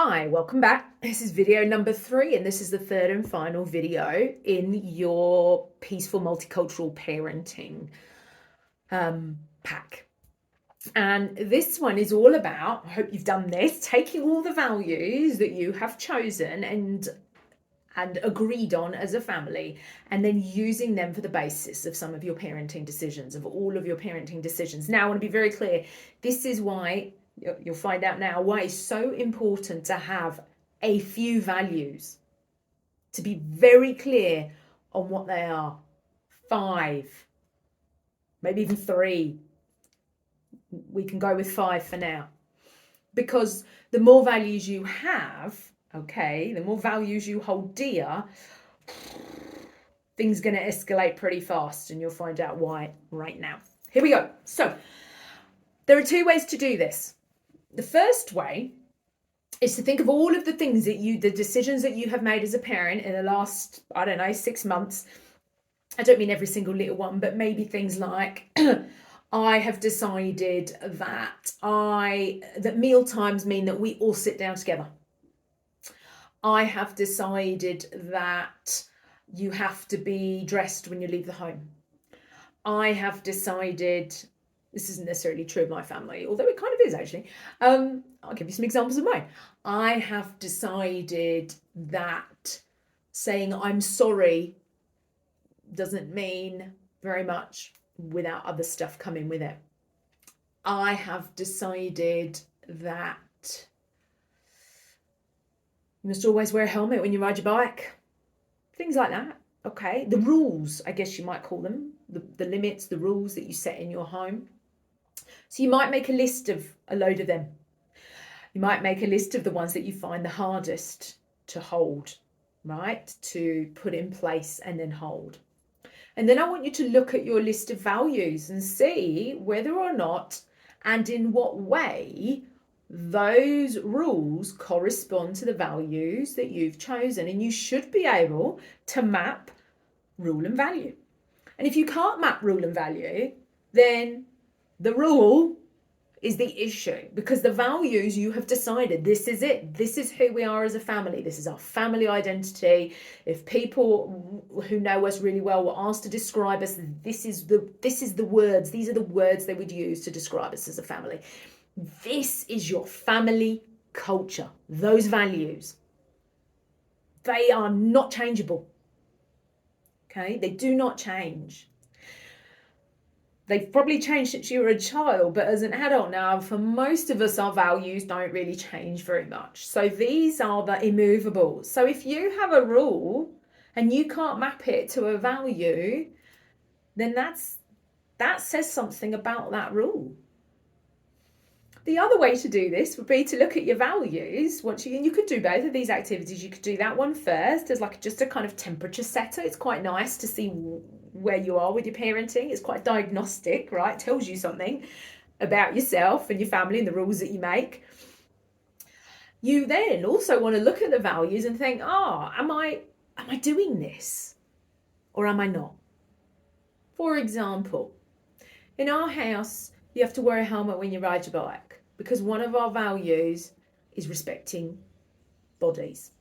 Hi, welcome back. This is video number 3, and this is the third and final video in your Peaceful Multicultural Parenting pack. And this one is all about, I hope you've done this, taking all the values that you have chosen and agreed on as a family, and then using them for the basis of some of your parenting decisions, of all of your parenting decisions. Now, I want to be very clear. This is why you'll find out now why it's so important to have a few values, to be very clear on what they are. 5, maybe even 3. We can go with 5 for now, because the more values you have, okay, the more values you hold dear, things are going to escalate pretty fast, and you'll find out why right now. Here we go. So there are 2 ways to do this. The first way is to think of all of the things that the decisions that you have made as a parent in the last, 6 months. I don't mean every single little one, but maybe things like I have decided that meal times mean that we all sit down together. I have decided that you have to be dressed when you leave the home. I have decided, this isn't necessarily true of my family, although it kind of is actually. I'll give you some examples of mine. I have decided that saying I'm sorry doesn't mean very much without other stuff coming with it. I have decided that you must always wear a helmet when you ride your bike. Things like that, okay? The rules, I guess you might call them, the limits, the rules that you set in your home. So you might make a list of a load of them. You might make a list of the ones that you find the hardest to hold, right? To put in place and then hold. And then I want you to look at your list of values and see whether or not and in what way those rules correspond to the values that you've chosen. And you should be able to map rule and value. And if you can't map rule and value, then the rule is the issue, because the values you have decided, this is it. This is who we are as a family. This is our family identity. If people who know us really well were asked to describe us, this is the words. These are the words they would use to describe us as a family. This is your family culture. Those values, they are not changeable. Okay, they do not change. They've probably changed since you were a child, but as an adult now, for most of us, our values don't really change very much. So these are the immovables. So if you have a rule and you can't map it to a value, then that says something about that rule. The other way to do this would be to look at your values. You could do both of these activities. You could do that one first as like just a kind of temperature setter. It's quite nice to see where you are with your parenting. It's quite diagnostic, right? It tells you something about yourself and your family and the rules that you make. You then also want to look at the values and think, am I doing this or am I not? For example, in our house, you have to wear a helmet when you ride your bike, because one of our values is respecting bodies.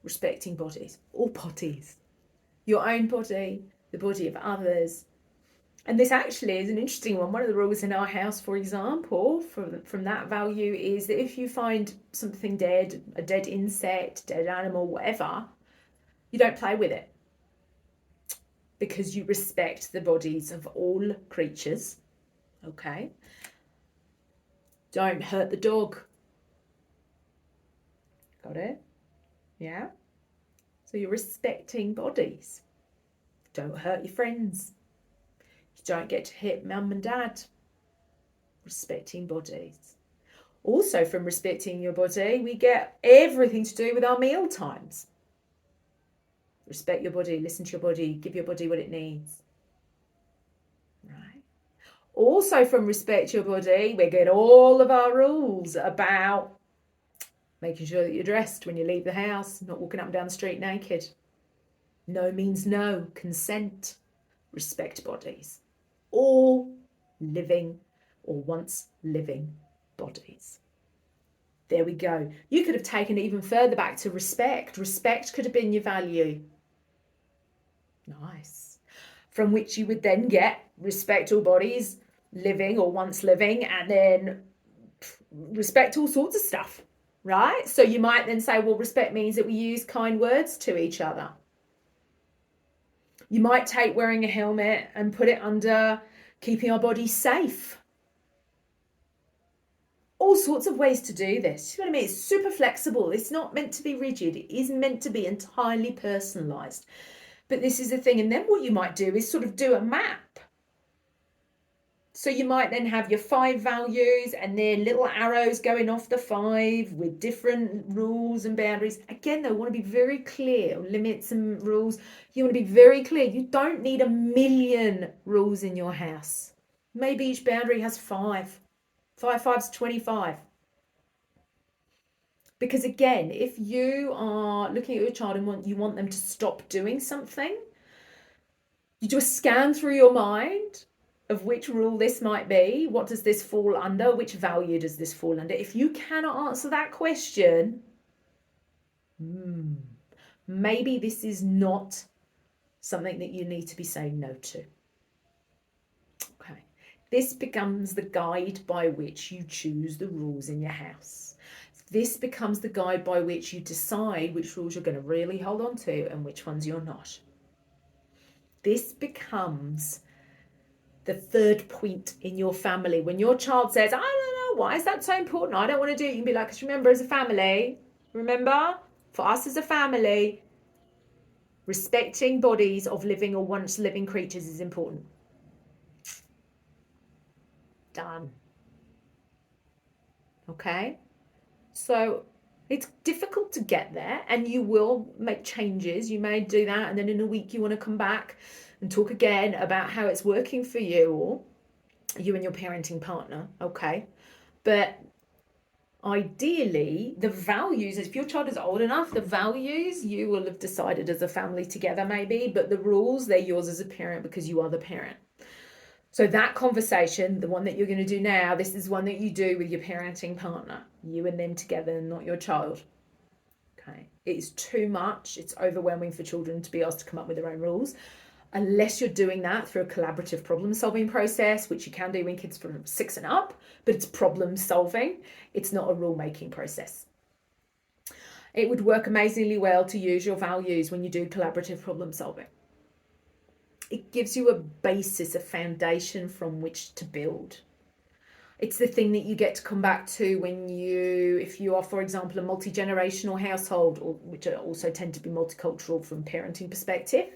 Respecting bodies, all bodies. Your own body, the body of others. And this actually is an interesting one. One of the rules in our house, for example, from that value is that if you find something dead, a dead insect, dead animal, whatever, you don't play with it, because you respect the bodies of all creatures. Okay? Don't hurt the dog. Got it? Yeah? So you're respecting bodies. Don't hurt your friends. You don't get to hit mum and dad. Respecting bodies. Also, from respecting your body, we get everything to do with our meal times. Respect your body, listen to your body, give your body what it needs. Right? Also, from respect your body, we get all of our rules about making sure that you're dressed when you leave the house, not walking up and down the street naked. No means no. Consent. Respect bodies. All living or once living bodies. There we go. You could have taken it even further back to respect. Respect could have been your value. Nice. From which you would then get respect all bodies living or once living, and then respect all sorts of stuff, right? So you might then say, well, respect means that we use kind words to each other. You might take wearing a helmet and put it under keeping our bodies safe. All sorts of ways to do this. You know what I mean? It's super flexible. It's not meant to be rigid. It is meant to be entirely personalized. But this is the thing. And then what you might do is sort of do a map. So you might then have your 5 values and then little arrows going off the 5 with different rules and boundaries. Again, though, I want to be very clear on limits and rules. You want to be very clear. You don't need a million rules in your house. Maybe each boundary has 5. 5 5's 25. Because again, if you are looking at your child and you want them to stop doing something, you do a scan through your mind of which rule this might be. What does this fall under? Which value does this fall under? If you cannot answer that question, maybe this is not something that you need to be saying no to. Okay. This becomes the guide by which you choose the rules in your house. This becomes the guide by which you decide which rules you're going to really hold on to and which ones you're not. This becomes the third point in your family. When your child says, I don't know, why is that so important? I don't want to do it. You can be like, because remember, as a family, for us as a family, respecting bodies of living or once living creatures is important. Done. Okay? So it's difficult to get there, and you will make changes. You may do that, and then in a week you want to come back and talk again about how it's working for you, or you and your parenting partner. Okay. But ideally, the values, if your child is old enough, the values you will have decided as a family together maybe, but the rules, they're yours as a parent because you are the parent. So that conversation, the one that you're going to do now, this is one that you do with your parenting partner, you and them together, not your child. Okay. It's too much. It's overwhelming for children to be asked to come up with their own rules. Unless you're doing that through a collaborative problem solving process, which you can do when kids from 6 and up, but it's problem solving. It's not a rule making process. It would work amazingly well to use your values when you do collaborative problem solving. It gives you a basis, a foundation from which to build. It's the thing that you get to come back to if you are, for example, a multi-generational household, or which also tend to be multicultural from parenting perspective,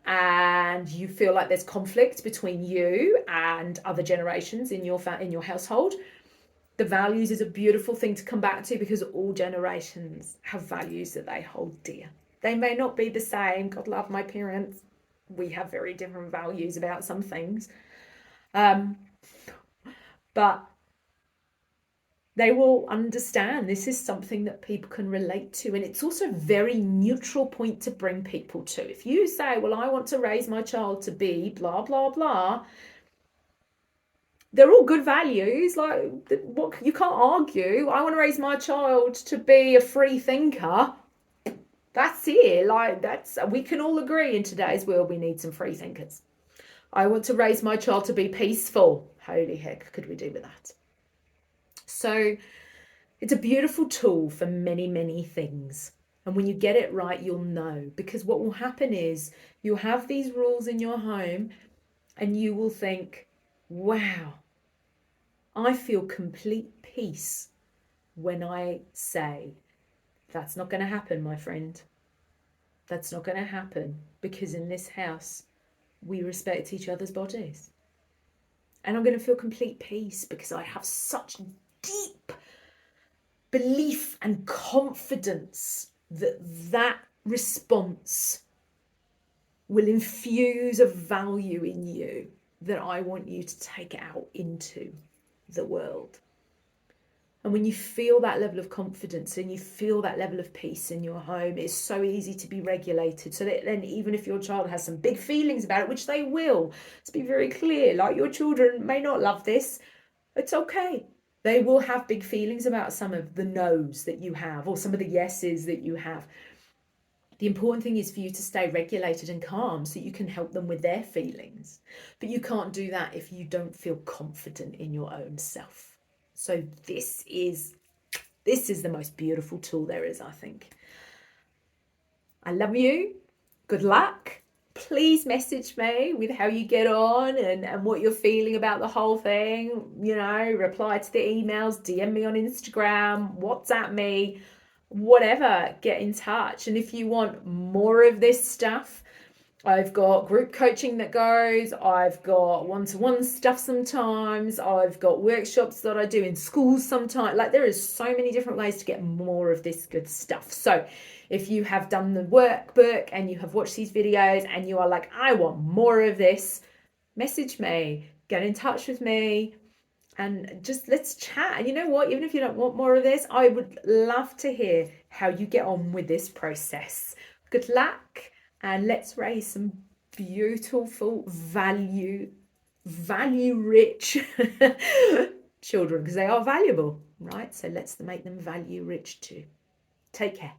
and you feel like there's conflict between you and other generations in your household. The values is a beautiful thing to come back to, because all generations have values that they hold dear. They may not be the same. God love my parents. We have very different values about some things. But they will understand this is something that people can relate to. And it's also a very neutral point to bring people to. If you say, well, I want to raise my child to be blah, blah, blah, they're all good values. Like, what, you can't argue. I want to raise my child to be a free thinker. That's it. We can all agree in today's world we need some free thinkers. I want to raise my child to be peaceful. Holy heck, could we do with that? So it's a beautiful tool for many, many things. And when you get it right, you'll know. Because what will happen is you'll have these rules in your home and you will think, wow, I feel complete peace when I say, that's not going to happen, my friend. That's not going to happen, because in this house, we respect each other's bodies. And I'm going to feel complete peace because I have such deep belief and confidence that that response will infuse a value in you that I want you to take out into the world. And when you feel that level of confidence and you feel that level of peace in your home, it's so easy to be regulated. So that then even if your child has some big feelings about it, which they will, to be very clear, like your children may not love this, it's okay. They will have big feelings about some of the no's that you have or some of the yeses that you have. The important thing is for you to stay regulated and calm so you can help them with their feelings. But you can't do that if you don't feel confident in your own self. So this is the most beautiful tool there is, I think. I love you. Good luck. Please message me with how you get on and what you're feeling about the whole thing. You know, reply to the emails, DM me on Instagram, WhatsApp me, whatever. Get in touch. And if you want more of this stuff, I've got group coaching that goes, I've got one-to-one stuff sometimes, I've got workshops that I do in schools sometimes. Like, there is so many different ways to get more of this good stuff. So if you have done the workbook and you have watched these videos and you are like, I want more of this, message me, get in touch with me, and just let's chat. And you know what, even if you don't want more of this, I would love to hear how you get on with this process. Good luck, and let's raise some beautiful value rich children, because they are valuable, right? So let's make them value rich too. Take care.